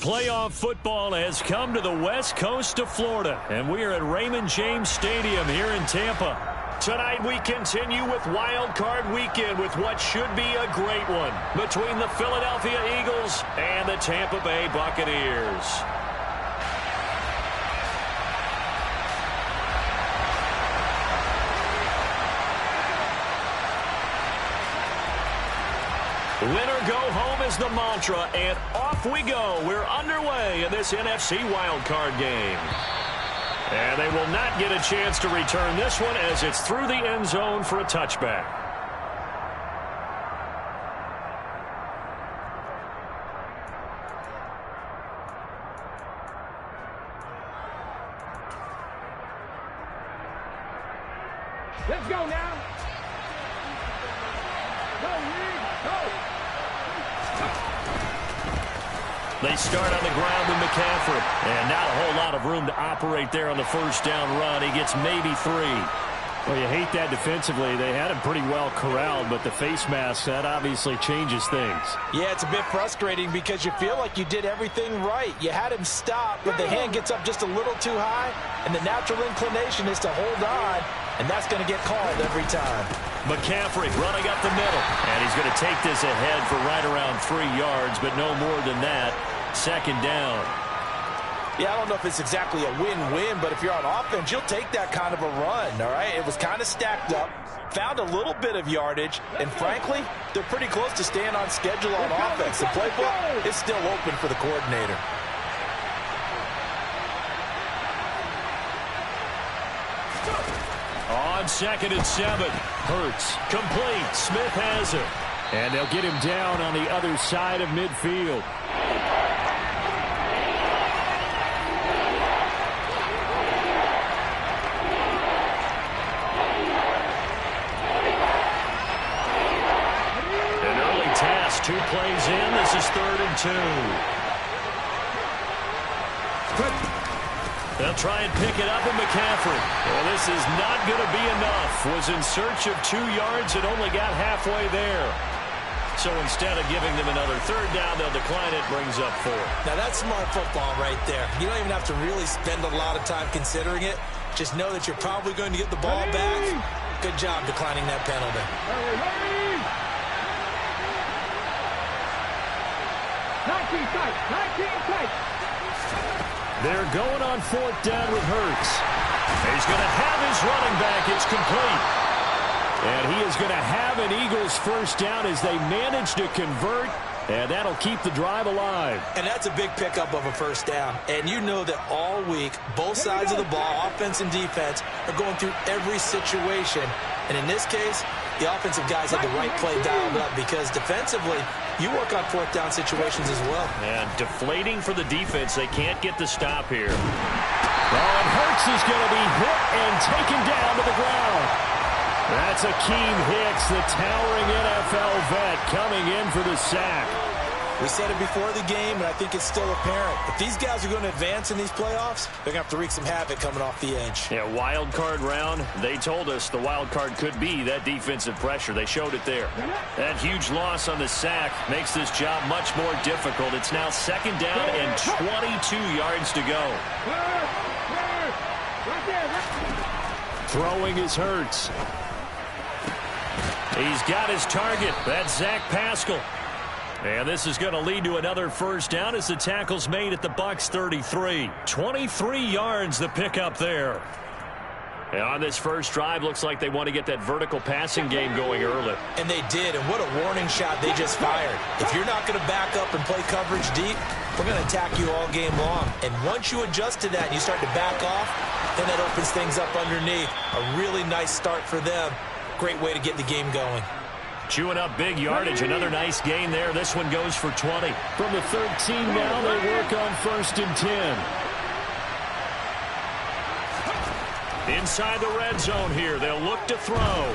Playoff football has come to the west coast of Florida, and we are at Raymond James Stadium here in Tampa. Tonight we continue with Wild Card Weekend with what should be a great one between the Philadelphia Eagles and the Tampa Bay Buccaneers. Winner go home is the mantra, and off we go. We're underway in this NFC wildcard game. And they will not get a chance to return this one as it's through the end zone for a touchback. Let's go now. They start on the ground with McCaffrey. And not a whole lot of room to operate there on the first down run. He gets maybe 3. Well, you hate that defensively. They had him pretty well corralled, but the face mask, that obviously changes things. Yeah, it's a bit frustrating because you feel like you did everything right. You had him stop, but the hand gets up just a little too high, and the natural inclination is to hold on, and that's going to get called every time. McCaffrey running up the middle, and he's going to take this ahead for right around 3 yards, but no more than that. Second down. Yeah, I don't know if it's exactly a win-win, but if you're on offense, you'll take that kind of a run, all right? It was kind of stacked up, found a little bit of yardage, and frankly, they're pretty close to staying on schedule on offense. The playbook is still open for the coordinator. On 2nd and 7, Hurts complete. Smith has it. And they'll get him down on the other side of midfield. An early task, 2 plays in. This is 3rd and 2. They'll try and pick it up with McCaffrey. Well, this is not going to be enough. Was in search of 2 yards and only got halfway there. So instead of giving them another 3rd down, they'll decline it. Brings up 4. Now, that's smart football right there. You don't even have to really spend a lot of time considering it. Just know that you're probably going to get the ball back. Good job declining that penalty. 19 tight, 19 tight. They're going on 4th down with Hurts. He's going to have his running back. It's complete. And he is going to have an Eagles first down as they manage to convert. And that'll keep the drive alive. And that's a big pickup of a first down. And you know that all week, both sides of the ball, offense and defense, are going through every situation. And in this case, the offensive guys had the right play dialed up because defensively, you work on 4th down situations as well. And deflating for the defense. They can't get the stop here. And Hurts is going to be hit and taken down to the ground. That's Akeem Hicks, the towering NFL vet, coming in for the sack. We said it before the game, and I think it's still apparent. If these guys are going to advance in these playoffs, they're going to have to wreak some havoc coming off the edge. Yeah, wild card round. They told us the wild card could be that defensive pressure. They showed it there. That huge loss on the sack makes this job much more difficult. It's now 2nd down and 22 yards to go. Throwing is Hurts. He's got his target. That's Zach Pascal. And this is going to lead to another first down as the tackle's made at the Bucs 33. 23 yards the pickup there. And on this first drive, looks like they want to get that vertical passing game going early. And they did, and what a warning shot they just fired. If you're not going to back up and play coverage deep, we're going to attack you all game long. And once you adjust to that and you start to back off, then that opens things up underneath. A really nice start for them. Great way to get the game going. Chewing up big yardage. Another nice gain there. This one goes for 20. From the 13 now, they work on 1st and 10. Inside the red zone here. They'll look to throw.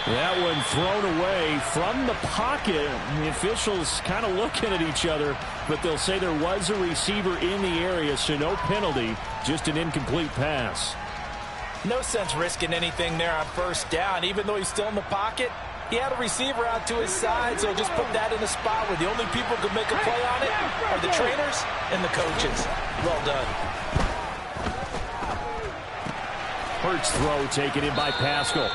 That one thrown away from the pocket. The officials kind of looking at each other, but they'll say there was a receiver in the area, so no penalty, just an incomplete pass. No sense risking anything there on first down. Even though he's still in the pocket, He had a receiver out to his side, so just put that in a spot where the only people who can make a play on it are the trainers and the coaches. Well done. Hurts throw taken in by Pascal.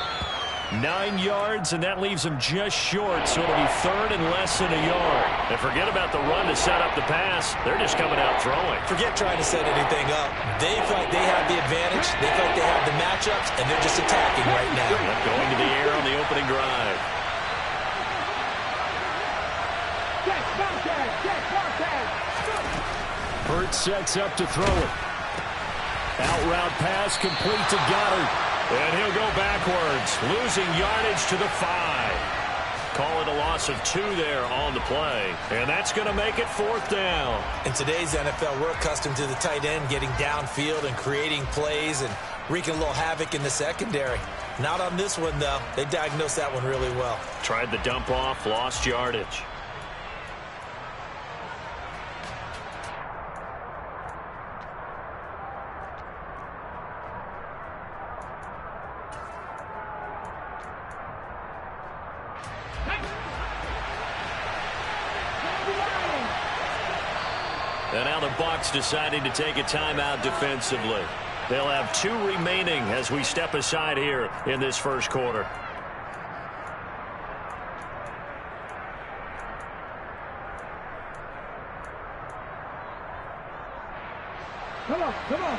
9 yards, and that leaves him just short, so it'll be third and less than a yard. And forget about the run to set up the pass. They're just coming out throwing. Forget trying to set anything up. They feel like they have the advantage. They feel like they have the matchups, and they're just attacking right now. Going to the air on the opening drive. Hurts sets up to throw it. Out route pass complete to Goddard. And he'll go backwards, losing yardage to the 5. Call it a loss of 2 there on the play. And that's going to make it 4th down. In today's NFL, we're accustomed to the tight end getting downfield and creating plays and wreaking a little havoc in the secondary. Not on this one, though. They diagnosed that one really well. Tried the dump off, lost yardage. And now the Bucs deciding to take a timeout defensively. They'll have 2 remaining as we step aside here in this first quarter. Come on, come on.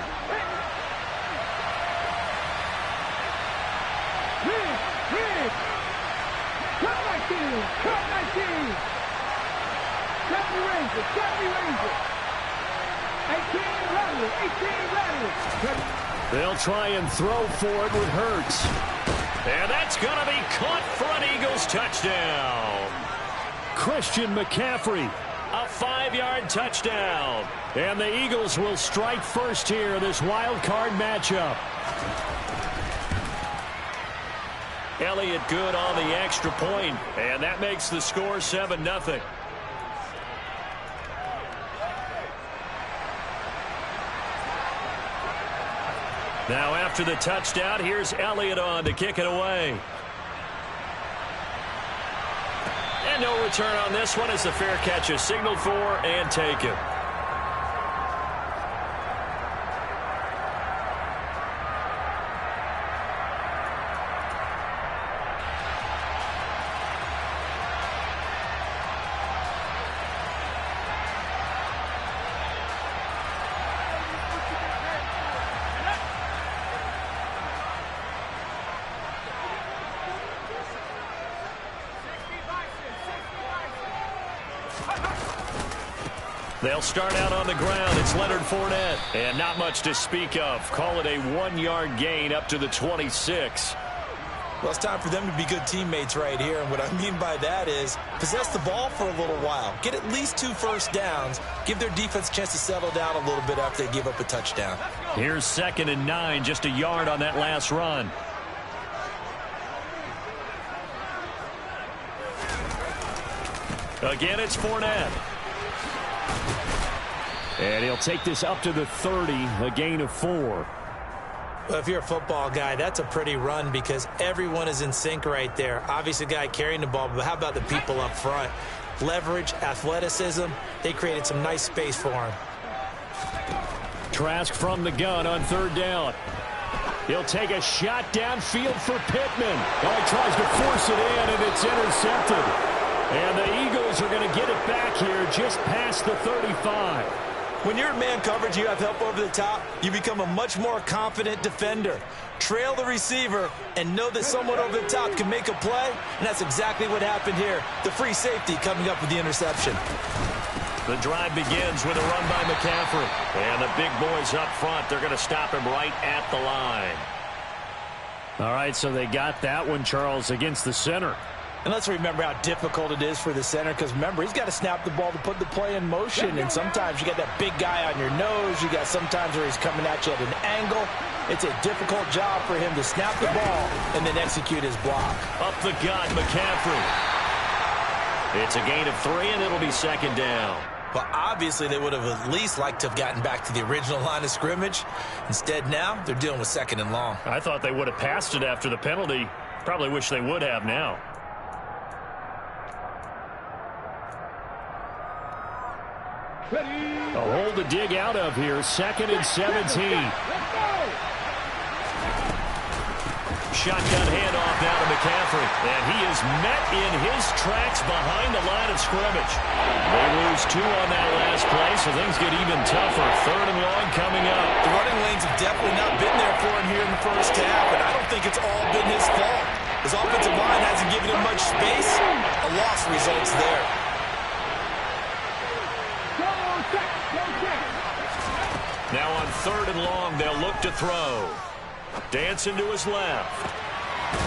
Rig. Cut 19. Cut 19. Cut me Ranger. 18 ready. They'll try and throw for it with Hurts. And that's going to be caught for an Eagles touchdown. Christian McCaffrey. A 5-yard touchdown. And the Eagles will strike first here in this wild card matchup. Elliott good on the extra point, and that makes the score 7-0. Now after the touchdown, here's Elliott on to kick it away. And no return on this one as the fair catch is signaled for and taken. They'll start out on the ground. It's Leonard Fournette. And not much to speak of. Call it a 1-yard gain up to the 26. Well, it's time for them to be good teammates right here. And what I mean by that is possess the ball for a little while. Get at least 2 first downs. Give their defense a chance to settle down a little bit after they give up a touchdown. Here's 2nd and 9, just a yard on that last run. Again, it's Fournette. And he'll take this up to the 30, a gain of 4. Well, if you're a football guy, that's a pretty run because everyone is in sync right there. Obviously, the guy carrying the ball, but how about the people up front? Leverage, athleticism, they created some nice space for him. Trask from the gun on 3rd down. He'll take a shot downfield for Pittman. Oh, he tries to force it in, and it's intercepted. And the Eagles are going to get it back here just past the 35. When you're in man coverage, you have help over the top, you become a much more confident defender. Trail the receiver and know that someone over the top can make a play, and that's exactly what happened here. The free safety coming up with the interception. The drive begins with a run by McCaffrey. And the big boys up front, they're going to stop him right at the line. All right, so they got that one, Charles, against the center. And let's remember how difficult it is for the center because, remember, he's got to snap the ball to put the play in motion. And sometimes you got that big guy on your nose. You got sometimes where he's coming at you at an angle. It's a difficult job for him to snap the ball and then execute his block. Up the gut, McCaffrey. It's a gain of 3, and it'll be 2nd down. Well, obviously, they would have at least liked to have gotten back to the original line of scrimmage. Instead, now they're dealing with 2nd and long. I thought they would have passed it after the penalty. Probably wish they would have now. Ready. A hole to dig out of here. 2nd and 17. Let's go. Shotgun handoff now to McCaffrey. And he is met in his tracks behind the line of scrimmage. They lose 2 on that last play, so things get even tougher. 3rd and long coming up. The running lanes have definitely not been there for him here in the first half, and I don't think it's all been his fault. His offensive line hasn't given him much space. A loss results there. Go check. Go check. Now on 3rd and long, they'll look to throw. Dancing to his left.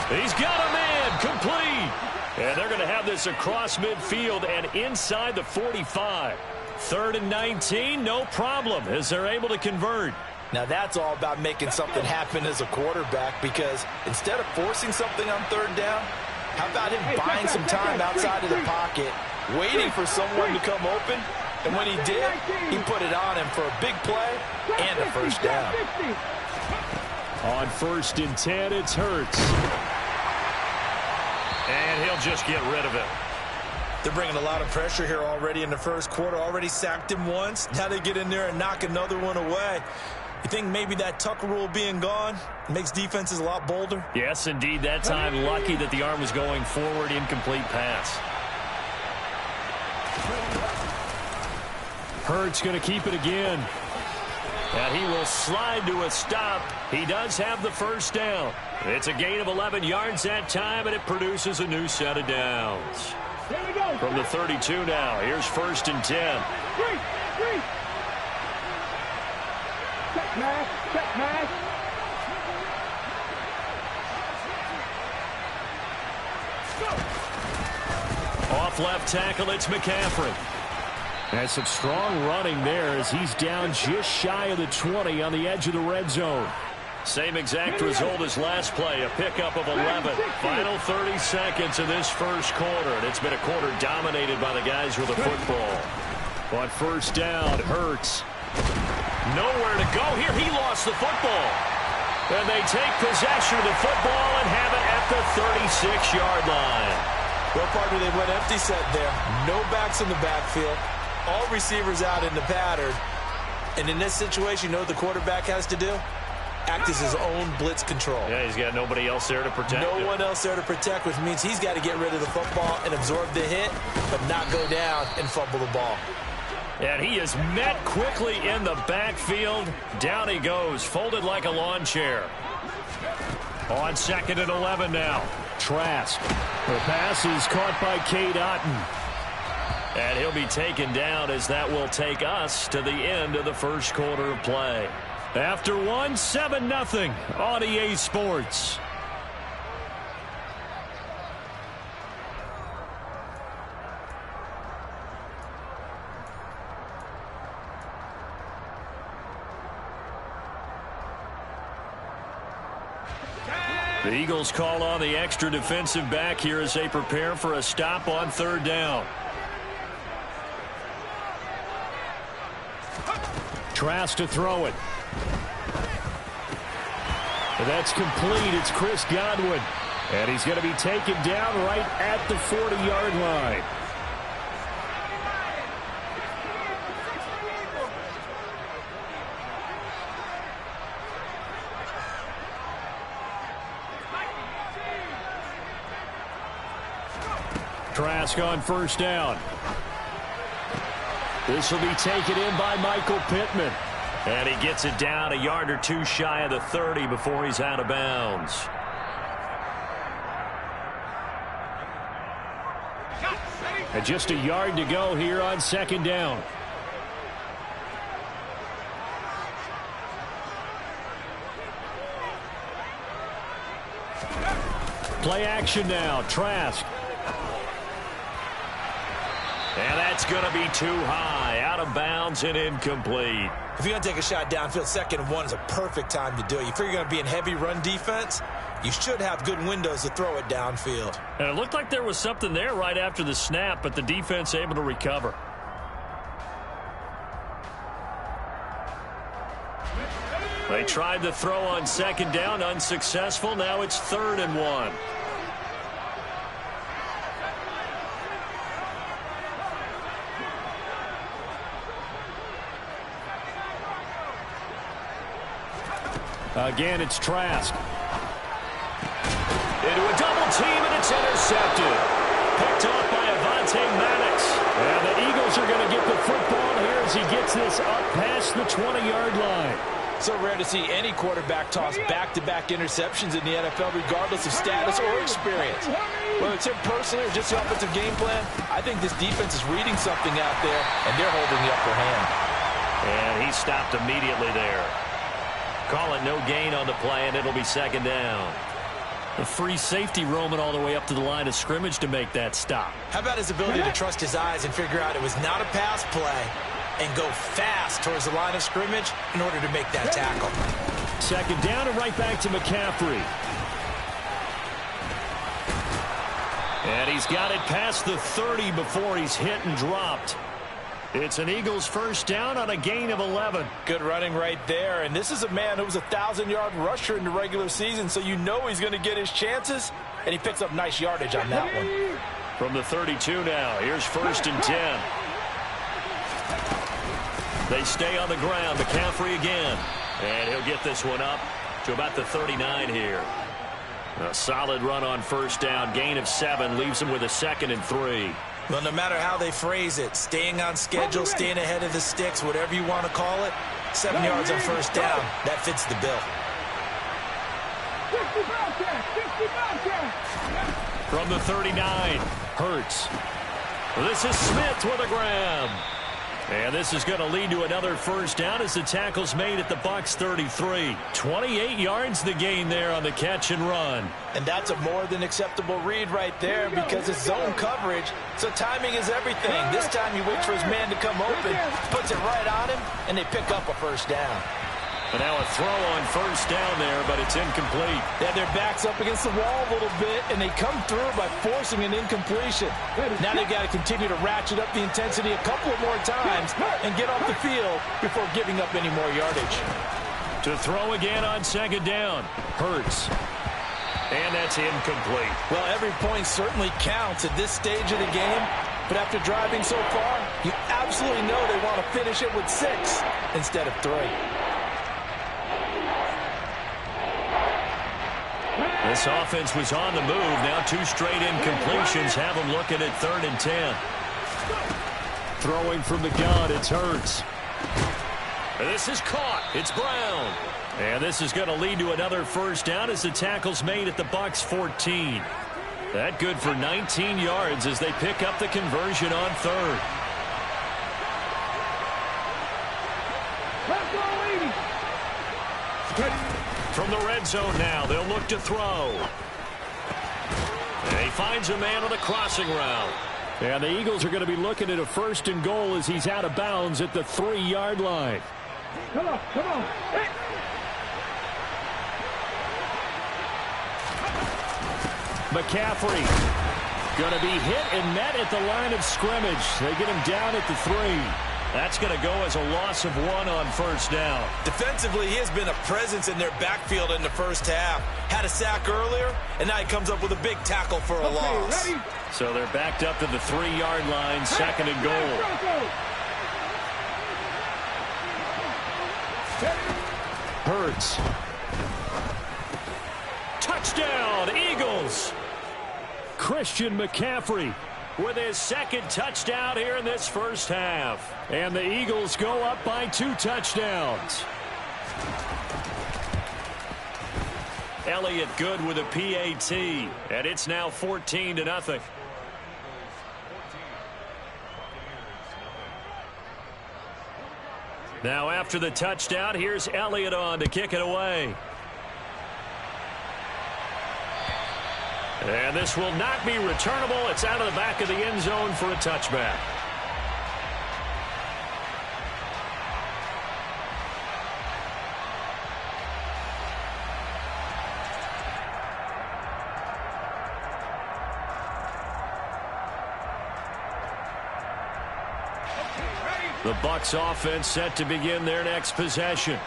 He's got a man, complete. And they're going to have this across midfield and inside the 45. 3rd and 19, no problem, as they're able to convert. Now that's all about making something happen as a quarterback, because instead of forcing something on 3rd down, how about him buying some time outside of the pocket, waiting for someone to come open, and when he did, he put it on him for a big play and a first down. On 1st and 10, it's Hurts. And he'll just get rid of it. They're bringing a lot of pressure here already in the first quarter. Already sacked him once. Now they get in there and knock another one away. You think maybe that Tucker rule being gone makes defenses a lot bolder? Yes, indeed. That time, lucky that the arm was going forward. Incomplete pass. Hurts going to keep it again. And he will slide to a stop. He does have the first down. It's a gain of 11 yards that time, and it produces a new set of downs. Here we go. From the 32 now, here's 1st and 10. Three. Check pass. Check pass. Off left tackle, it's McCaffrey. And some strong running there as he's down just shy of the 20 on the edge of the red zone. Same exact result as last play, a pickup of 11. Final 30 seconds of this first quarter, and it's been a quarter dominated by the guys with the football. On 1st down, Hurts. Nowhere to go here. He lost the football. And they take possession of the football and have it at the 36-yard line. Well, partner, they went empty set there. No backs in the backfield. All receivers out in the pattern. And in this situation, you know what the quarterback has to do? Act as his own blitz control. Yeah, he's got nobody else there to protect him. No one else there to protect, which means he's got to get rid of the football and absorb the hit, but not go down and fumble the ball. And he is met quickly in the backfield. Down he goes, folded like a lawn chair. On 2nd and 11 now. Trask. The pass is caught by Cade Otton. And he'll be taken down as that will take us to the end of the first quarter of play. After 7-0 on EA Sports. The Eagles call on the extra defensive back here as they prepare for a stop on 3rd down. Trask to throw it. That's complete. It's Chris Godwin. And he's going to be taken down right at the 40-yard line. Trask on 1st down. This will be taken in by Michael Pittman. And he gets it down a yard or two shy of the 30 before he's out of bounds. And just a yard to go here on 2nd down. Play action now. Trask. And that's going to be too high, out of bounds and incomplete. If you're going to take a shot downfield, 2nd and 1 is a perfect time to do it. You figure you're going to be in heavy run defense, you should have good windows to throw it downfield. And it looked like there was something there right after the snap, but the defense able to recover. They tried to throw on 2nd down, unsuccessful. Now it's 3rd and 1. Again, it's Trask. Into a double team, and it's intercepted. Picked off by Madden. And the Eagles are going to get the football here as he gets this up past the 20-yard line. So rare to see any quarterback toss back-to-back interceptions in the NFL, regardless of status or experience. Whether it's him personally or just the offensive game plan, I think this defense is reading something out there, and they're holding the upper hand. And he stopped immediately there. Call it no gain on the play, and it'll be second down. The free safety roaming all the way up to the line of scrimmage to make that stop. How about his ability to trust his eyes and figure out it was not a pass play and go fast towards the line of scrimmage in order to make that tackle. Second down and right back to McCaffrey. And he's got it past the 30 before he's hit and dropped. It's an Eagles first down on a gain of 11. Good running right there. And this is a man who was a 1,000-yard rusher in the regular season, so you know he's going to get his chances, and he picks up nice yardage on that one. From the 32 now, here's first and 10. They stay on the ground. McCaffrey again. And he'll get this one up to about the 39 here. A solid run on first down. Gain of 7 leaves him with a 2nd and 3. Well, no matter how they phrase it, staying on schedule, staying ahead of the sticks, whatever you want to call it, 7 yards on first down, that fits the bill. From the 39, Hurts. This is Smith with a grab. And this is going to lead to another first down as the tackle's made at the Bucs 33. 28 yards the gain there on the catch and run. And that's a more than acceptable read right there because it's zone coverage, so timing is everything. This time he waits for his man to come open, puts it right on him, and they pick up a first down. And now a throw on first down there, but it's incomplete. They have their backs up against the wall a little bit, and they come through by forcing an incompletion. Now they've got to continue to ratchet up the intensity a couple of more times and get off the field before giving up any more yardage. To throw again on second down, Hurts. And that's incomplete. Well, every point certainly counts at this stage of the game, but after driving so far, you absolutely know they want to finish it with 6 instead of 3. This offense was on the move. Now 2 straight incompletions have them looking at 3rd and 10. Throwing from the gun, it's Hurts. This is caught. It's Brown. And this is going to lead to another first down as the tackle's made at the Bucs 14. That good for 19 yards as they pick up the conversion on 3rd. From the red zone now, they'll look to throw. And he finds a man on the crossing route. And the Eagles are going to be looking at a 1st and goal as he's out of bounds at the 3-yard line. Come on, come on. Hey. McCaffrey going to be hit and met at the line of scrimmage. They get him down at the 3. That's going to go as a loss of 1 on first down. Defensively, he has been a presence in their backfield in the first half. Had a sack earlier, and now he comes up with a big tackle for a loss. Ready? So they're backed up to the 3-yard line, 2nd and goal. Hurts. Touchdown, Eagles! Christian McCaffrey with his 2nd touchdown here in this first half. And the Eagles go up by 2 touchdowns. Elliott good with a PAT, and it's now 14-0. Now after the touchdown, here's Elliott on to kick it away. And this will not be returnable. It's out of the back of the end zone for a touchback. The Bucs offense set to begin their next possession.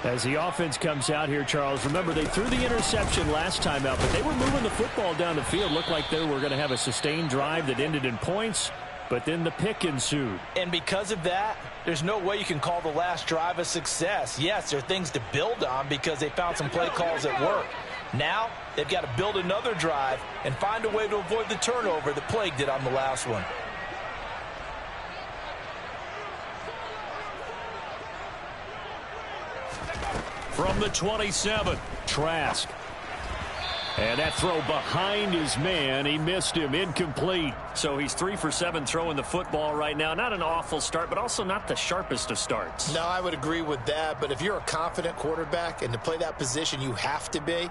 As the offense comes out here, Charles, remember they threw the interception last time out, but they were moving the football down the field. Looked like they were going to have a sustained drive that ended in points. But then the pick ensued. And because of that, there's no way you can call the last drive a success. Yes, there are things to build on because they found some play calls that work. Now, they've got to build another drive and find a way to avoid the turnover that plagued it on the last one. From the 27, Trask. And that throw behind his man. He missed him. Incomplete. So he's 3 for 7 throwing the football right now. Not an awful start, but also not the sharpest of starts. No, I would agree with that. But if you're a confident quarterback and to play that position, you have to be.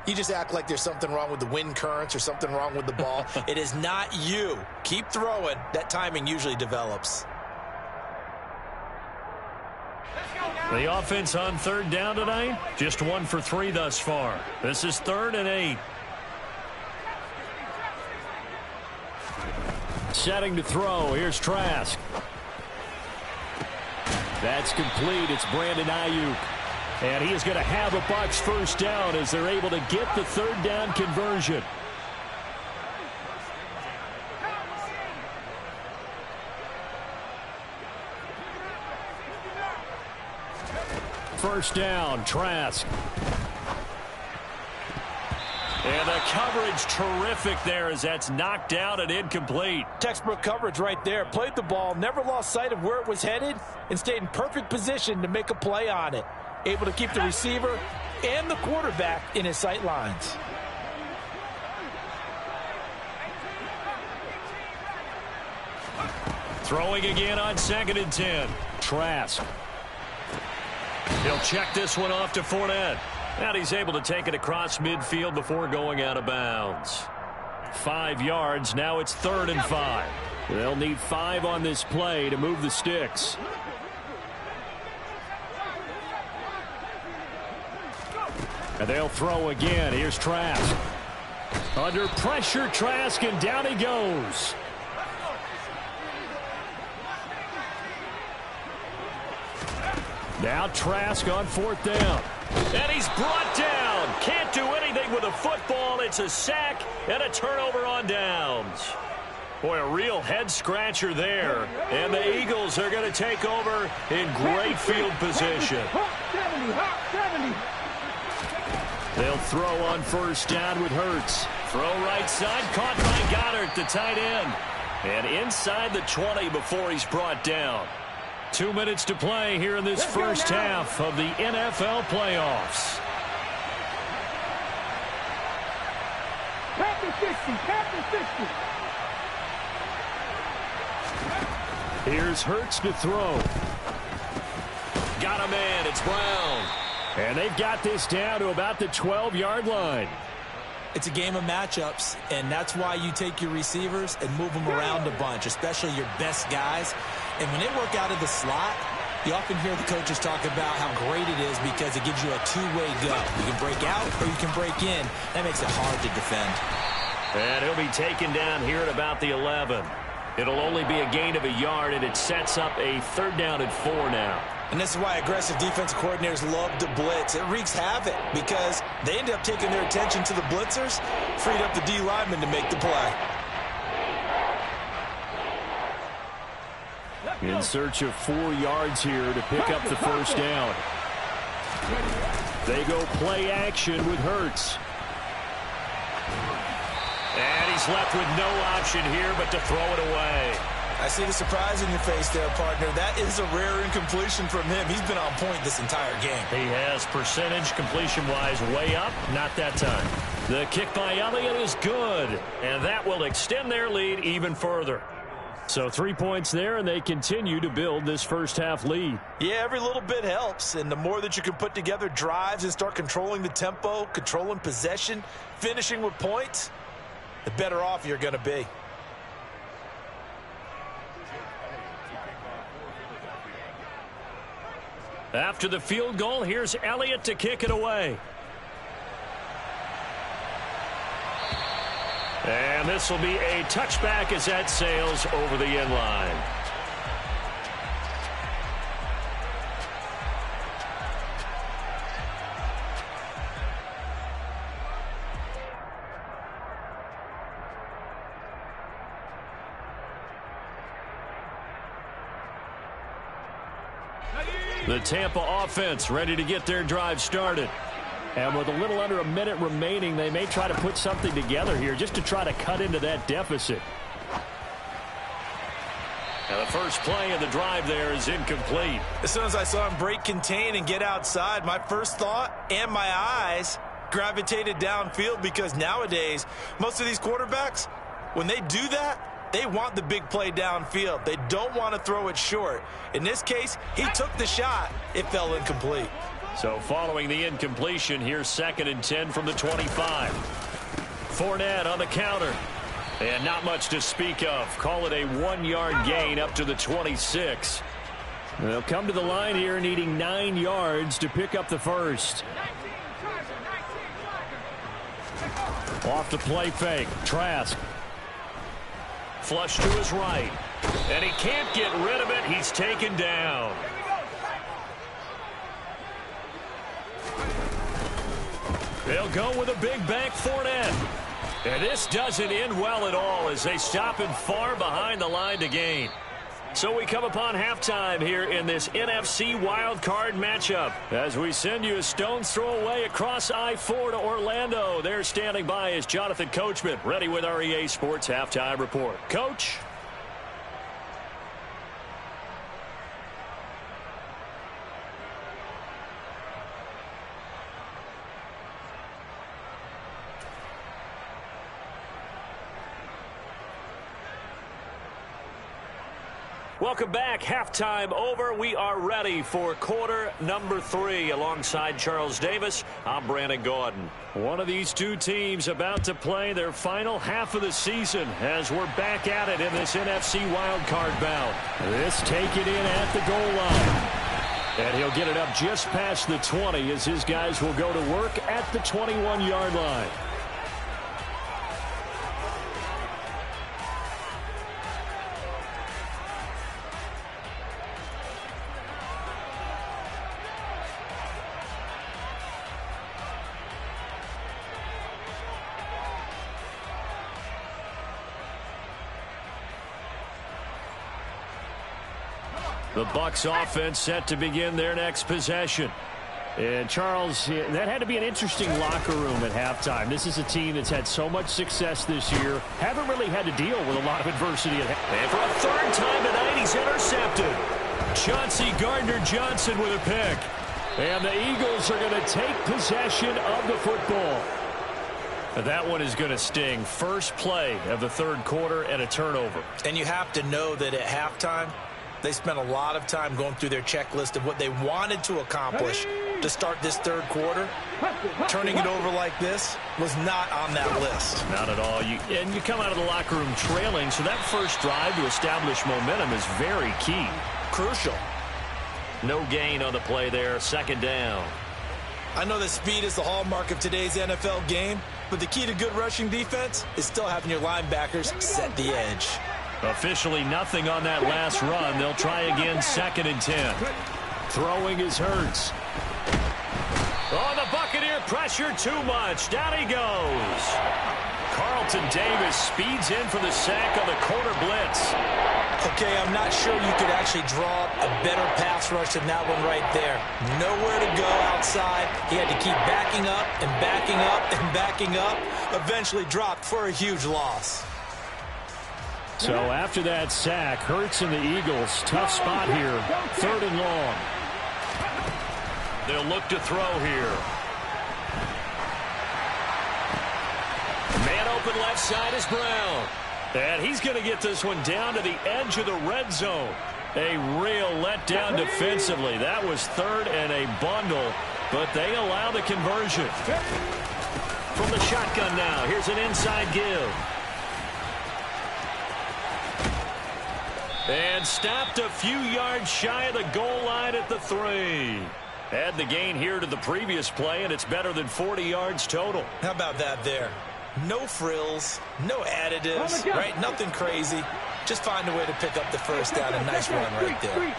You just act like there's something wrong with the wind currents or something wrong with the ball. It is not you. Keep throwing. That timing usually develops. The offense on 3rd down tonight, just 1 for 3 thus far. This is 3rd and 8. Setting to throw. Here's Trask. That's complete. It's Brandon Ayuk. And he is going to have a Bucs first down as they're able to get the 3rd down conversion. First down, Trask. And the coverage terrific there as that's knocked out and incomplete. Textbook coverage right there. Played the ball, never lost sight of where it was headed, and stayed in perfect position to make a play on it. Able to keep the receiver and the quarterback in his sight lines. Throwing again on 2nd and 10. Trask. He'll check this one off to Fournette. And he's able to take it across midfield before going out of bounds. 5 yards. Now it's 3rd and 5. They'll need 5 on this play to move the sticks. And they'll throw again. Here's Trask. Under pressure, Trask, and down he goes. Now Trask on 4th down. And he's brought down. Can't do anything with a football. It's a sack and a turnover on downs. Boy, a real head-scratcher there. And the Eagles are going to take over in great field position. They'll throw on 1st down with Hurts. Throw right side, caught by Goddard, the tight end. And inside the 20 before he's brought down. 2 minutes to play here in this first half of the NFL playoffs. Tap the 60, tap the 60. Here's Hurts to throw. Got a man, it's Brown. And they've got this down to about the 12-yard line. It's a game of matchups, and that's why you take your receivers and move them around a bunch, especially your best guys. And when they work out of the slot, you often hear the coaches talk about how great it is because it gives you a two-way go. You can break out or you can break in. That makes it hard to defend. And he'll be taken down here at about the 11. It'll only be a gain of a yard, and it sets up a 3rd down and 4 now. And this is why aggressive defensive coordinators love to blitz. It wreaks havoc because they end up taking their attention to the blitzers, freed up the D lineman to make the play. In search of 4 yards here to pick up the first down. They go play action with Hurts. And he's left with no option here but to throw it away. I see the surprise in your face there, partner. That is a rare incompletion from him. He's been on point this entire game. He has percentage completion-wise way up, not that time. The kick by Elliott is good, and that will extend their lead even further. So 3 points there, and they continue to build this first half lead. Yeah, every little bit helps, and the more that you can put together drives and start controlling the tempo, controlling possession, finishing with points, the better off you're going to be. After the field goal, here's Elliott to kick it away. And this will be a touchback as that sails over the end line. The Tampa offense ready to get their drive started. And with a little under a minute remaining, they may try to put something together here just to try to cut into that deficit. Now the first play of the drive there is incomplete. As soon as I saw him break contain and get outside, my first thought and my eyes gravitated downfield, because nowadays, most of these quarterbacks, when they do that, they want the big play downfield. They don't want to throw it short. In this case, he took the shot. It fell incomplete. So following the incompletion, here's 2nd and 10 from the 25. Fournette on the counter. And not much to speak of. Call it a 1-yard gain up to the 26. They'll come to the line here needing 9 yards to pick up the first. Off the play fake. Trask. Flush to his right. And he can't get rid of it. He's taken down. They'll go with a big bank Fournette. And this doesn't end well at all as they stop him far behind the line to gain. So we come upon halftime here in this NFC wildcard matchup as we send you a stone's throw away across I-4 to Orlando. There standing by is Jonathan Coachman, ready with our EA Sports Halftime Report. Coach? Welcome back. Halftime over. We are ready for quarter number 3. Alongside Charles Davis, I'm Brandon Gaudin. One of these two teams about to play their final half of the season as we're back at it in this NFC wildcard bout. This taken in at the goal line. And he'll get it up just past the 20 as his guys will go to work at the 21-yard line. The Bucs offense set to begin their next possession. And Charles, that had to be an interesting locker room at halftime. This is a team that's had so much success this year. Haven't really had to deal with a lot of adversity at halftime. And for a third time tonight, he's intercepted. Chauncey Gardner-Johnson with a pick. And the Eagles are going to take possession of the football. That one is going to sting. First play of the third quarter and a turnover. And you have to know that at halftime, they spent a lot of time going through their checklist of what they wanted to accomplish to start this third quarter. Turning it over like this was not on that list. Not at all. And you come out of the locker room trailing, so that first drive to establish momentum is very key. Crucial. No gain on the play there. 2nd down. I know that speed is the hallmark of today's NFL game, but the key to good rushing defense is still having your linebackers set the edge. Officially nothing on that last run. They'll try again, 2nd and 10. Throwing is Hurts. Oh, the Buccaneer pressure too much. Down he goes. Carlton Davis speeds in for the sack on the corner blitz. Okay, I'm not sure you could actually draw a better pass rush than that one right there. Nowhere to go outside. He had to keep backing up and backing up and backing up. Eventually dropped for a huge loss. So after that sack, Hurts and the Eagles, tough spot here. 3rd and long. They'll look to throw here. Man open left side is Brown. And he's going to get this one down to the edge of the red zone. A real letdown defensively. That was 3rd and a bundle, but they allow the conversion. From the shotgun now, here's an inside give. And stopped a few yards shy of the goal line at the 3. Add the gain here to the previous play, and it's better than 40 yards total. How about that there? No frills, no additives, right? Nothing crazy. Just find a way to pick up the first down. A nice run right there.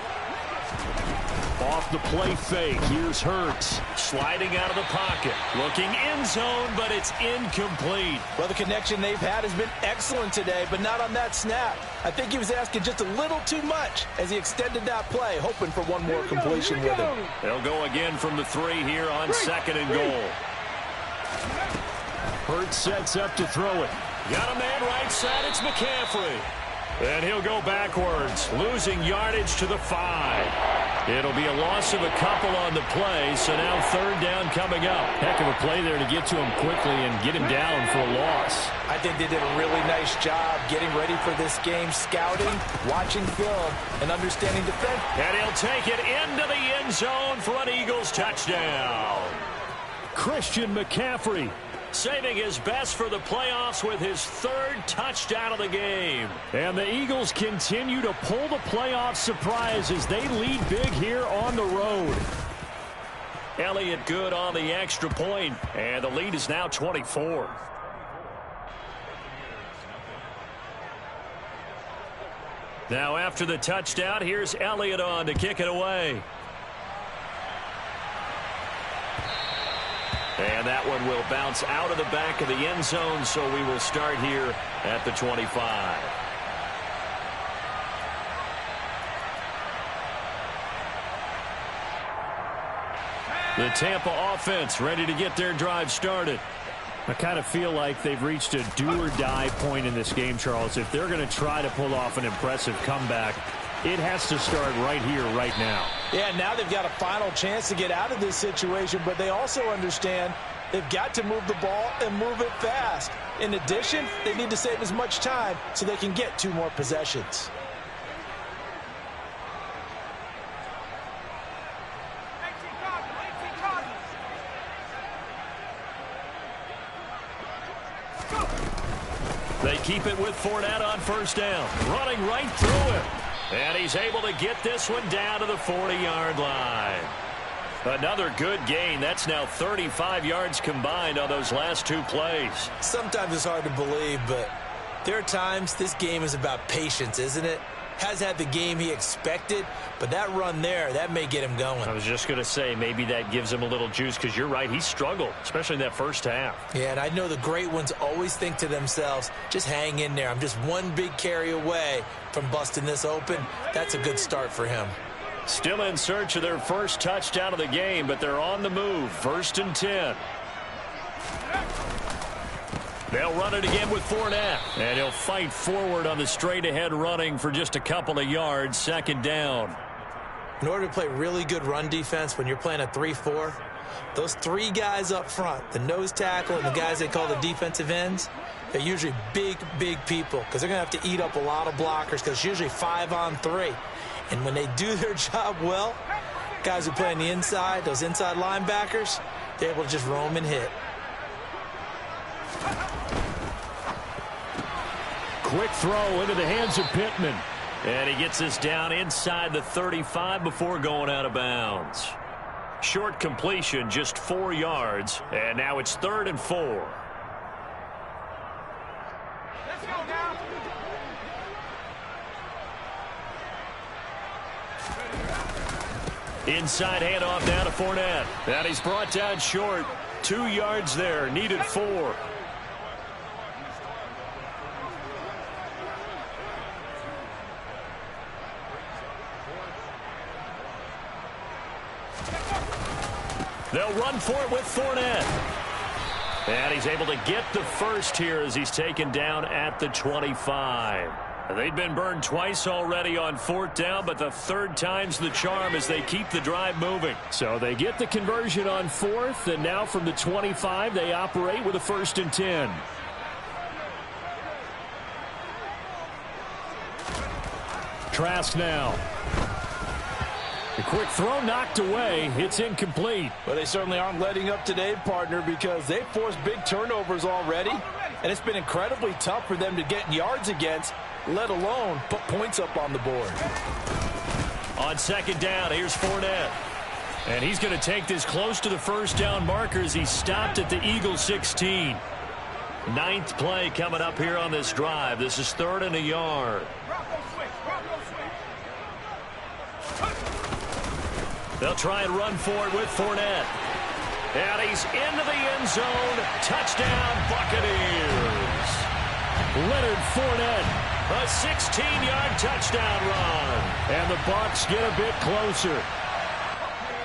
Off the play fake, here's Hurts. Sliding out of the pocket. Looking end zone, but it's incomplete. Well, the connection they've had has been excellent today, but not on that snap. I think he was asking just a little too much as he extended that play, hoping for one more completion with it. They'll go again from the 3 here on 2nd and goal. Hurts sets up to throw it. Got a man right side. It's McCaffrey. And he'll go backwards, losing yardage to the 5. It'll be a loss of a couple on the play, so now 3rd down coming up. Heck of a play there to get to him quickly and get him down for a loss. I think they did a really nice job getting ready for this game, scouting, watching film, and understanding defense. And he'll take it into the end zone for an Eagles touchdown. Christian McCaffrey, saving his best for the playoffs with his 3rd touchdown of the game. And the Eagles continue to pull the playoff surprise as they lead big here on the road. Elliott good on the extra point, and the lead is now 24. Now after the touchdown, here's Elliott on to kick it away. And that one will bounce out of the back of the end zone, so we will start here at the 25. The Tampa offense ready to get their drive started. I kind of feel like they've reached a do-or-die point in this game, Charles. If they're going to try to pull off an impressive comeback, it has to start right here, right now. Yeah, now they've got a final chance to get out of this situation, but they also understand they've got to move the ball and move it fast. In addition, they need to save as much time so they can get 2 more possessions. They keep it with Fournette on 1st down. Running right through it. And he's able to get this one down to the 40-yard line. Another good gain. That's now 35 yards combined on those last 2 plays. Sometimes it's hard to believe, but there are times this game is about patience, isn't it? Has had the game he expected, but that run there, that may get him going. I was just going to say, maybe that gives him a little juice, because you're right, he struggled, especially in that 1st half. Yeah, and I know the great ones always think to themselves, just hang in there. I'm just one big carry away from busting this open. That's a good start for him. Still in search of their 1st touchdown of the game, but they're on the move. 1st and 10. They'll run it again with Fournette. And he'll fight forward on the straight-ahead running for just a couple of yards. 2nd down. In order to play really good run defense when you're playing a 3-4, those 3 guys up front, the nose tackle and the guys they call the defensive ends, they're usually big, big people because they're going to have to eat up a lot of blockers because it's usually 5 on 3. And when they do their job well, guys who play on the inside, those inside linebackers, they're able to just roam and hit. Quick throw into the hands of Pittman. And he gets this down inside the 35 before going out of bounds. Short completion, just 4 yards. And now it's 3rd and 4. Let's go now. Inside handoff down to Fournette. And he's brought down short. 2 yards there, needed 4. They'll run for it with Fournette. And he's able to get the 1st here as he's taken down at the 25. They've been burned twice already on 4th down, but the 3rd time's the charm as they keep the drive moving. So they get the conversion on 4th, and now from the 25, they operate with a 1st and 10. Trask now. The quick throw knocked away. It's incomplete. But they certainly aren't letting up today, partner, because they've forced big turnovers already. And it's been incredibly tough for them to get yards against, let alone put points up on the board. On 2nd down, here's Fournette. And he's going to take this close to the 1st down marker as he stopped at the Eagles 16. 9th play coming up here on this drive. This is 3rd and a yard. They'll try and run for it with Fournette. And he's into the end zone. Touchdown, Buccaneers. Leonard Fournette, a 16-yard touchdown run. And the Bucs get a bit closer.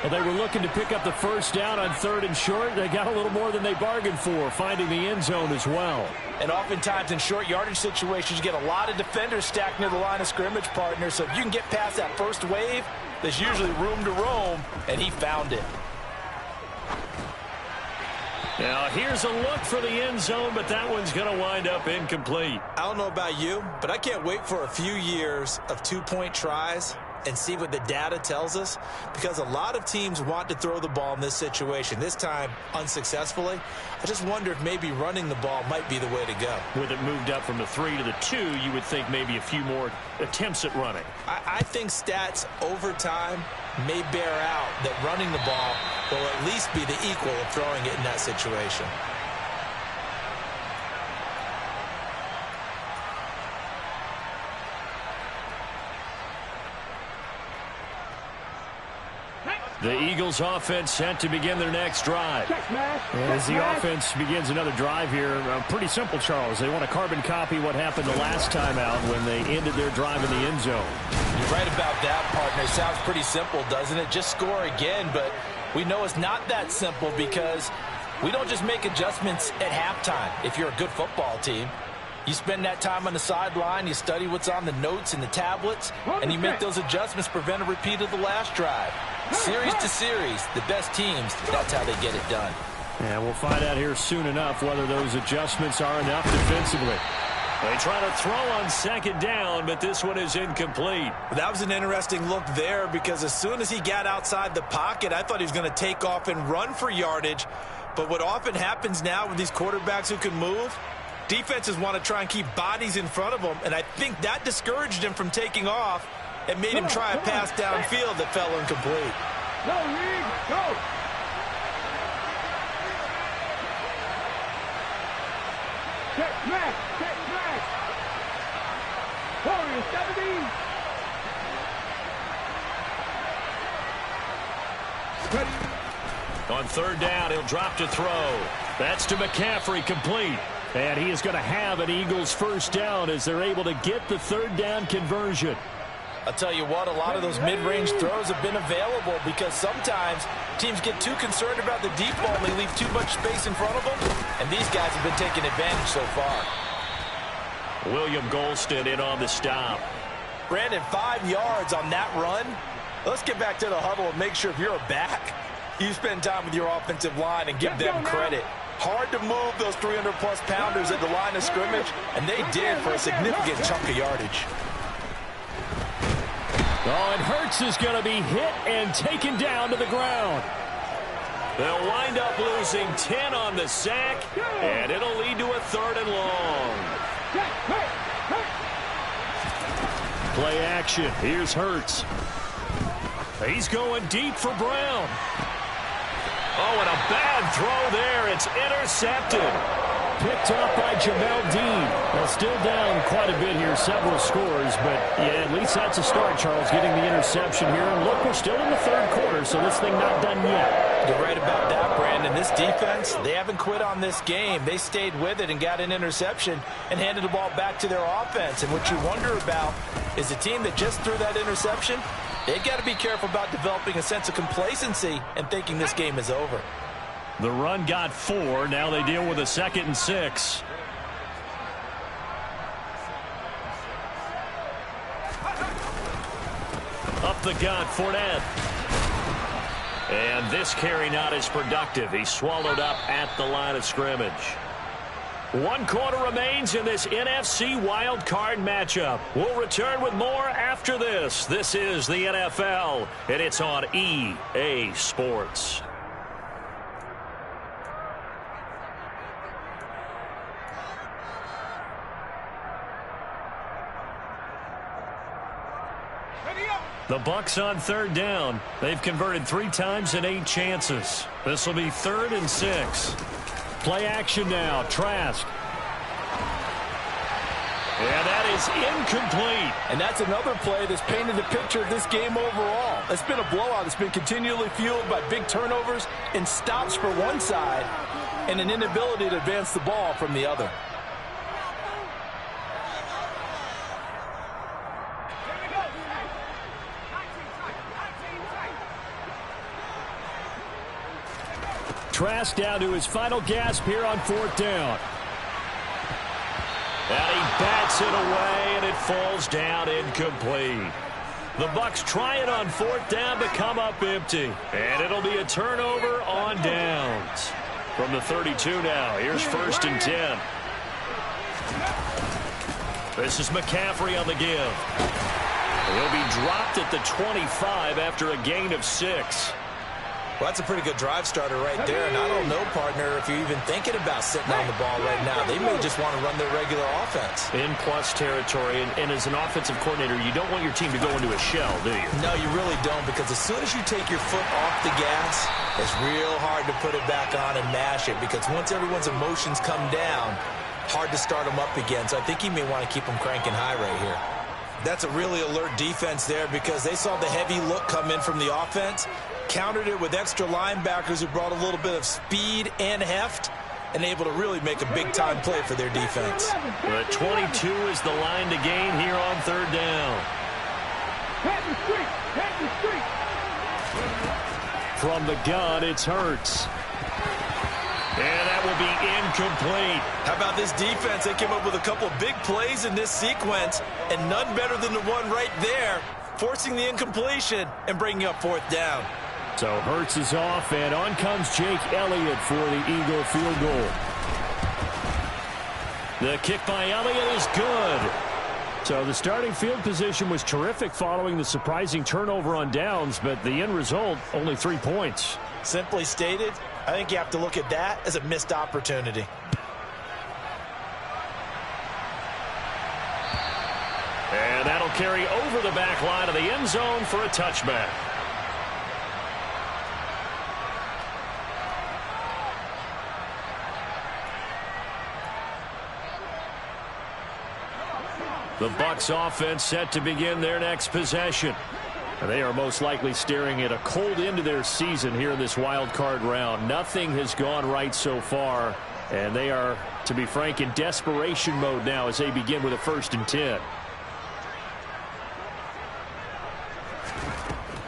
Well, they were looking to pick up the first down on 3rd and short. They got a little more than they bargained for, finding the end zone as well. And oftentimes in short yardage situations, you get a lot of defenders stacked near the line of scrimmage, partner. So if you can get past that first wave, there's usually room to roam, and he found it. Now, here's a look for the end zone, but that one's going to wind up incomplete. I don't know about you, but I can't wait for a few years of two-point tries and see what the data tells us, because a lot of teams want to throw the ball in this situation, this time unsuccessfully. I just wonder if maybe running the ball might be the way to go. With it moved up from the 3 to the 2, you would think maybe a few more attempts at running. I think stats over time may bear out that running the ball will at least be the equal of throwing it in that situation. The Eagles offense set to begin their next drive. As the offense begins another drive here, pretty simple, Charles. They want to carbon copy what happened the last time out when they ended their drive in the end zone. You're right about that, partner. Sounds pretty simple, doesn't it? Just score again, but we know it's not that simple because we don't just make adjustments at halftime if you're a good football team. You spend that time on the sideline, you study what's on the notes and the tablets, and you make those adjustments to prevent a repeat of the last drive. Series to series, the best teams, that's how they get it done. And we'll find out here soon enough whether those adjustments are enough defensively. They try to throw on 2nd down, but this one is incomplete. That was an interesting look there, because as soon as he got outside the pocket, I thought he was going to take off and run for yardage. But what often happens now with these quarterbacks who can move, defenses want to try and keep bodies in front of them, and I think that discouraged him from taking off and made him try a pass downfield that fell incomplete. Go, Reed, go! Check smash! Check smash! Warriors 17! On 3rd down, he'll drop to throw. That's to McCaffrey, complete. And he is going to have an Eagles first down as they're able to get the 3rd down conversion. I'll tell you what, a lot of those mid-range throws have been available because sometimes teams get too concerned about the deep ball and they leave too much space in front of them, and these guys have been taking advantage so far. William Golston in on the stop. Brandon, 5 yards on that run. Let's get back to the huddle and make sure if you're a back, you spend time with your offensive line and give them credit. Hard to move those 300-plus pounders at the line of scrimmage, and they did for a significant chunk of yardage. Oh, and Hurts is going to be hit and taken down to the ground. They'll wind up losing 10 on the sack, and it'll lead to a 3rd and long. Play action. Here's Hurts. He's going deep for Brown. Oh, and a bad throw there. It's intercepted. Picked off by Jamel Dean. Well, still down quite a bit here, several scores, but yeah, at least that's a start, Charles, getting the interception here. And look, we're still in the 3rd quarter, so this thing not done yet. You're right about that, Brandon. This defense, they haven't quit on this game. They stayed with it and got an interception and handed the ball back to their offense. And what you wonder about is the team that just threw that interception, they've got to be careful about developing a sense of complacency and thinking this game is over. The run got 4. Now they deal with a 2nd and 6. Up the gut, Fournette. And this carry not as productive. He's swallowed up at the line of scrimmage. 1 quarter remains in this NFC wild card matchup. We'll return with more after this. This is the NFL, and it's on EA Sports. The Bucs on 3rd down. They've converted 3 times in 8 chances. This will be 3rd and 6. Play action now. Trask. And that is incomplete. And that's another play that's painted the picture of this game overall. It's been a blowout. It's been continually fueled by big turnovers and stops for one side and an inability to advance the ball from the other. Trask down to his final gasp here on 4th down. And he bats it away, and it falls down incomplete. The Bucs try it on 4th down to come up empty. And it'll be a turnover on downs. From the 32 now, here's 1st and 10. This is McCaffrey on the give. He'll be dropped at the 25 after a gain of 6. Well, that's a pretty good drive starter right there. And I don't know, partner, if you're even thinking about sitting on the ball right now. They may just want to run their regular offense. In plus territory, and as an offensive coordinator, you don't want your team to go into a shell, do you? No, you really don't, because as soon as you take your foot off the gas, it's real hard to put it back on and mash it, because once everyone's emotions come down, hard to start them up again. So I think you may want to keep them cranking high right here. That's a really alert defense there, because they saw the heavy look come in from the offense, countered it with extra linebackers who brought a little bit of speed and heft, and able to really make a big-time play for their defense. The 22 is the line to gain here on 3rd down. From the gun, it's Hurts. And that will be incomplete. How about this defense? They came up with a couple of big plays in this sequence, and none better than the one right there, forcing the incompletion and bringing up 4th down. So Hurts is off, and on comes Jake Elliott for the Eagle field goal. The kick by Elliott is good. So the starting field position was terrific following the surprising turnover on downs, but the end result, only 3 points. Simply stated, I think you have to look at that as a missed opportunity. And that'll carry over the back line of the end zone for a touchback. The Bucs offense set to begin their next possession. And they are most likely staring at a cold end to their season here in this wild card round. Nothing has gone right so far, and they are, to be frank, in desperation mode now as they begin with a 1st and 10.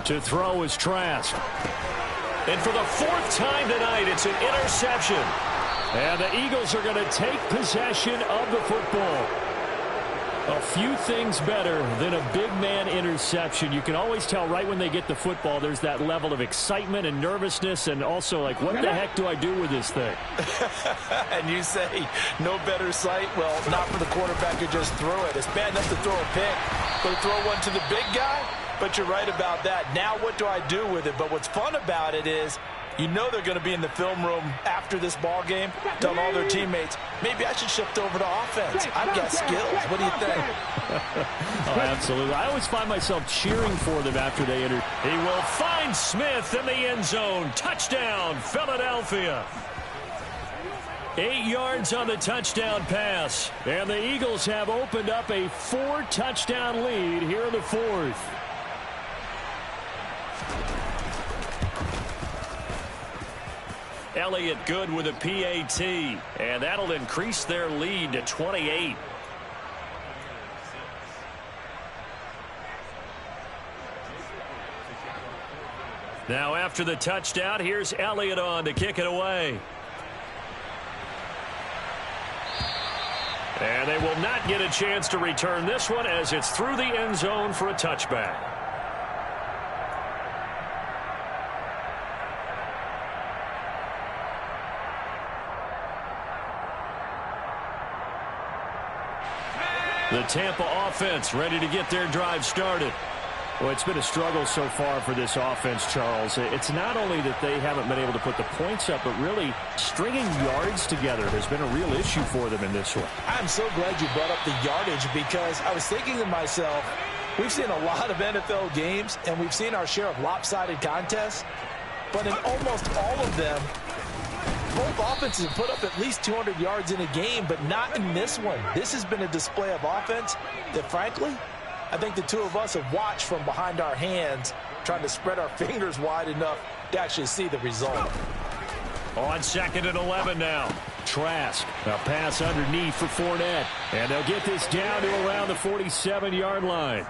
To throw is Trask. And for the 4th time tonight, it's an interception. And the Eagles are going to take possession of the football. A few things better than a big man interception. You can always tell right when they get the football, there's that level of excitement and nervousness, and also like, what the heck do I do with this thing? And you say, no better sight? Well, not for the quarterback to just throw it. It's bad enough to throw a pick, but throw one to the big guy? But you're right about that. Now what do I do with it? But what's fun about it is, you know they're going to be in the film room after this ball game, telling all their teammates, maybe I should shift over to offense. I've got skills. What do you think? Oh, absolutely. I always find myself cheering for them after they enter. He will find Smith in the end zone. Touchdown, Philadelphia. 8 yards on the touchdown pass. And the Eagles have opened up a 4-touchdown lead here in the 4th. Elliott good with a PAT, and that'll increase their lead to 28. Now after the touchdown, here's Elliott on to kick it away. And they will not get a chance to return this one as it's through the end zone for a touchback. The Tampa offense ready to get their drive started. Well, it's been a struggle so far for this offense, Charles. It's not only that they haven't been able to put the points up, but really stringing yards together has been a real issue for them in this one. I'm so glad you brought up the yardage, because I was thinking to myself, we've seen a lot of NFL games, and we've seen our share of lopsided contests, but in almost all of them, both offenses have put up at least 200 yards in a game, but not in this one. This has been a display of offense that, frankly, I think the two of us have watched from behind our hands, trying to spread our fingers wide enough to actually see the result. On 2nd and 11 now. Trask, a pass underneath for Fournette. And they'll get this down to around the 47-yard line.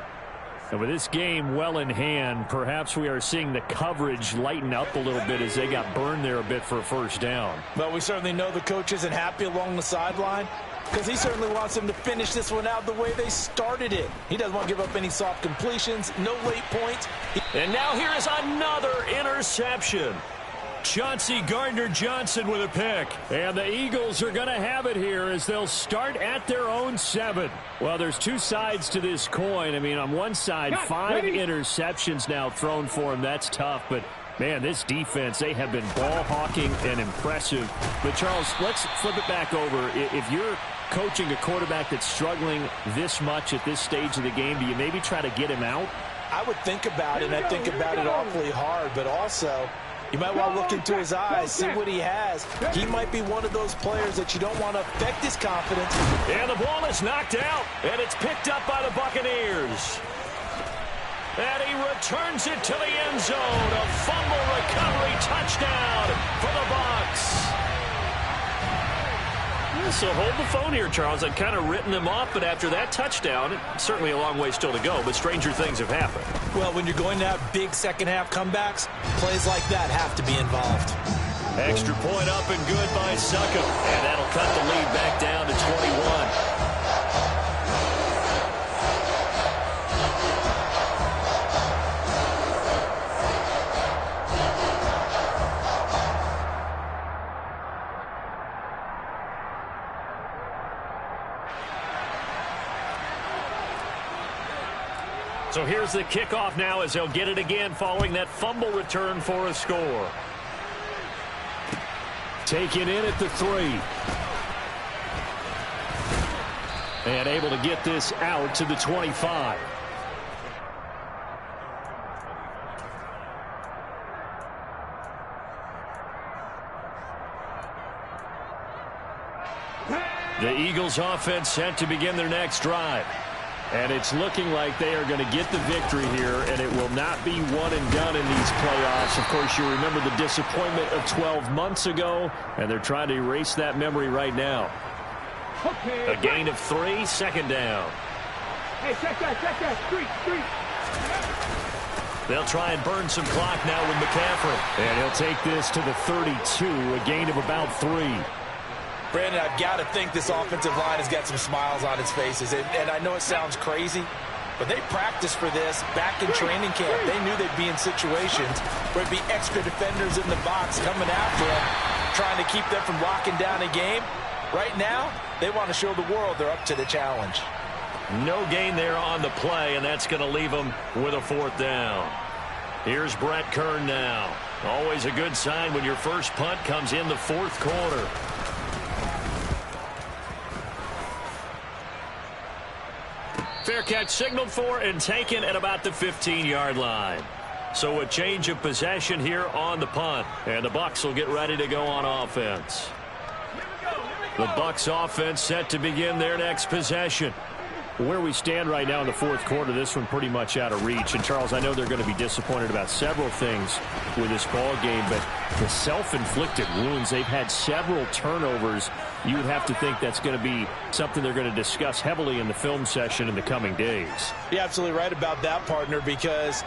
And with this game well in hand, perhaps we are seeing the coverage lighten up a little bit as they got burned there a bit for a first down. Well, we certainly know the coach isn't happy along the sideline because he certainly wants them to finish this one out the way they started it. He doesn't want to give up any soft completions, no late points. And now here is another interception. Chauncey Gardner-Johnson with a pick. And the Eagles are going to have it here as they'll start at their own 7. Well, there's two sides to this coin. I mean, on one side, 5 interceptions now thrown for him. That's tough. But, man, this defense, they have been ball hawking and impressive. But, Charles, let's flip it back over. If you're coaching a quarterback that's struggling this much at this stage of the game, do you maybe try to get him out? I would think about it, and I think about it awfully hard. But also, you might want to look into his eyes, see what he has. He might be one of those players that you don't want to affect his confidence. And the ball is knocked out, and it's picked up by the Buccaneers. And he returns it to the end zone. A fumble recovery touchdown for the Bucs. So hold the phone here, Charles. I'd kind of written them off, but after that touchdown, certainly a long way still to go, but stranger things have happened. Well, when you're going to have big second-half comebacks, plays like that have to be involved. Extra point up and good by Succop, and that'll cut the lead back down to 21. So here's the kickoff now as they'll get it again following that fumble return for a score. Taken in at the 3. And able to get this out to the 25. The Eagles offense set to begin their next drive. And it's looking like they are going to get the victory here, and it will not be one and done in these playoffs. Of course, you remember the disappointment of 12 months ago, and they're trying to erase that memory right now. Okay. A gain of 3, 2nd down. Hey, check that, street. They'll try and burn some clock now with McCaffrey. And he'll take this to the 32, a gain of about 3. Brandon, I've got to think this offensive line has got some smiles on its faces. And I know it sounds crazy, but they practiced for this back in training camp. They knew they'd be in situations where it'd be extra defenders in the box coming after them, trying to keep them from locking down a game. Right now, they want to show the world they're up to the challenge. No gain there on the play, and that's going to leave them with a 4th down. Here's Brett Kern now. Always a good sign when your first punt comes in the 4th quarter. Fair catch signaled for and taken at about the 15-yard line. So a change of possession here on the punt. And the Bucs will get ready to go on offense. The Bucs offense set to begin their next possession. Where we stand right now in the 4th quarter, this one pretty much out of reach. And, Charles, I know they're going to be disappointed about several things with this ball game, but the self-inflicted wounds, they've had several turnovers. You would have to think that's going to be something they're going to discuss heavily in the film session in the coming days. You're absolutely right about that, partner, because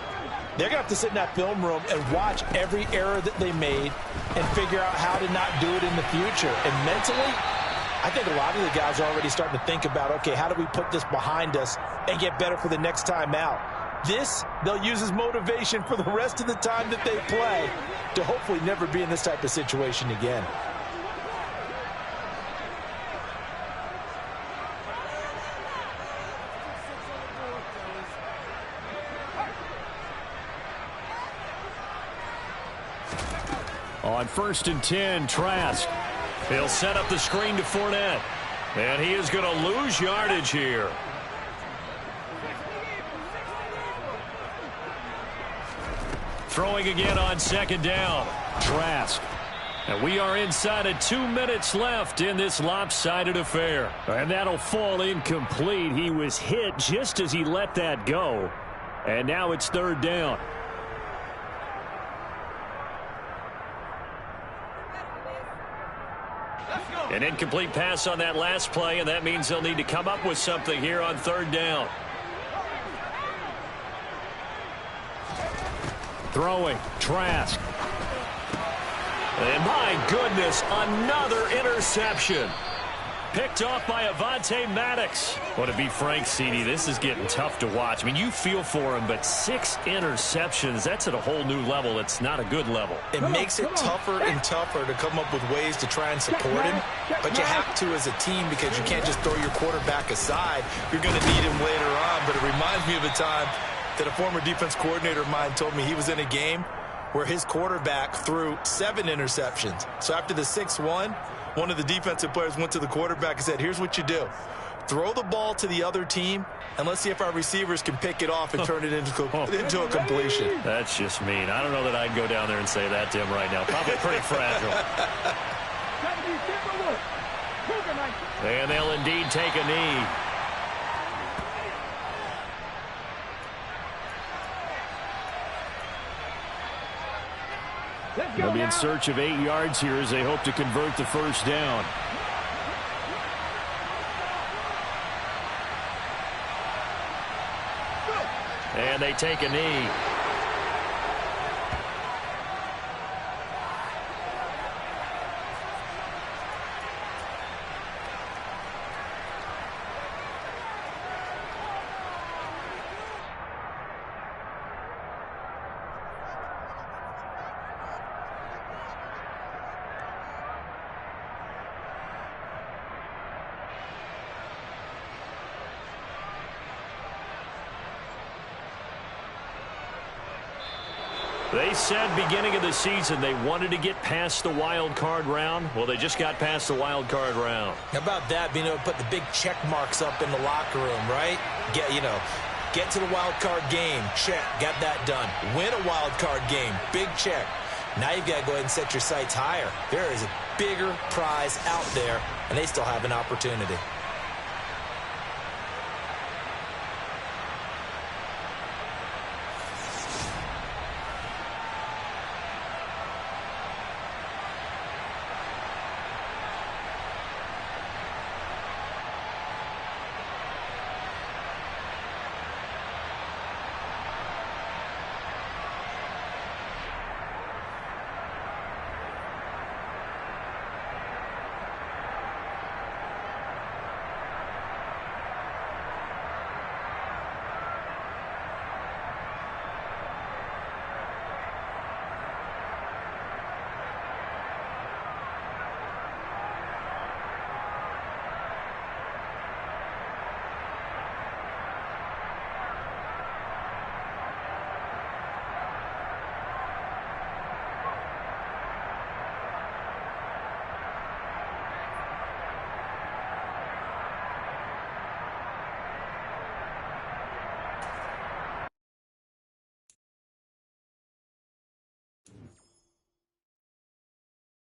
they're going to have to sit in that film room and watch every error that they made and figure out how to not do it in the future. And mentally, I think a lot of the guys are already starting to think about, okay, how do we put this behind us and get better for the next time out? This, they'll use as motivation for the rest of the time that they play to hopefully never be in this type of situation again. On 1st and 10, Trask. He'll set up the screen to Fournette. And he is going to lose yardage here. Throwing again on 2nd down. Trask. And we are inside of 2 minutes left in this lopsided affair. And that'll fall incomplete. He was hit just as he let that go. And now it's third down. An incomplete pass on that last play, and that means they'll need to come up with something here on third down. Throwing, Trask. And my goodness, another interception. Picked off by Avonte Maddox. Well, to be frank, CD, this is getting tough to watch. I mean, you feel for him, but 6 interceptions, that's at a whole new level. It's not a good level. It makes it tougher and tougher to come up with ways to try and support him, but you have to as a team because you can't just throw your quarterback aside. You're going to need him later on, but it reminds me of a time that a former defense coordinator of mine told me he was in a game where his quarterback threw 7 interceptions. So after the 6-1, one of the defensive players went to the quarterback and said, here's what you do. Throw the ball to the other team, and let's see if our receivers can pick it off and turn it into a completion. That's just mean. I don't know that I'd go down there and say that to him right now. Probably pretty fragile. And they'll indeed take a knee. They'll be in search of 8 yards here as they hope to convert the first down. And they take a knee. They said beginning of the season they wanted to get past the wild card round. Well, they just got past the wild card round. How about that, being able to put the big check marks up in the locker room, right? Get to the wild card game, check, got that done. Win a wild card game, big check. Now you've got to go ahead and set your sights higher. There is a bigger prize out there, and they still have an opportunity.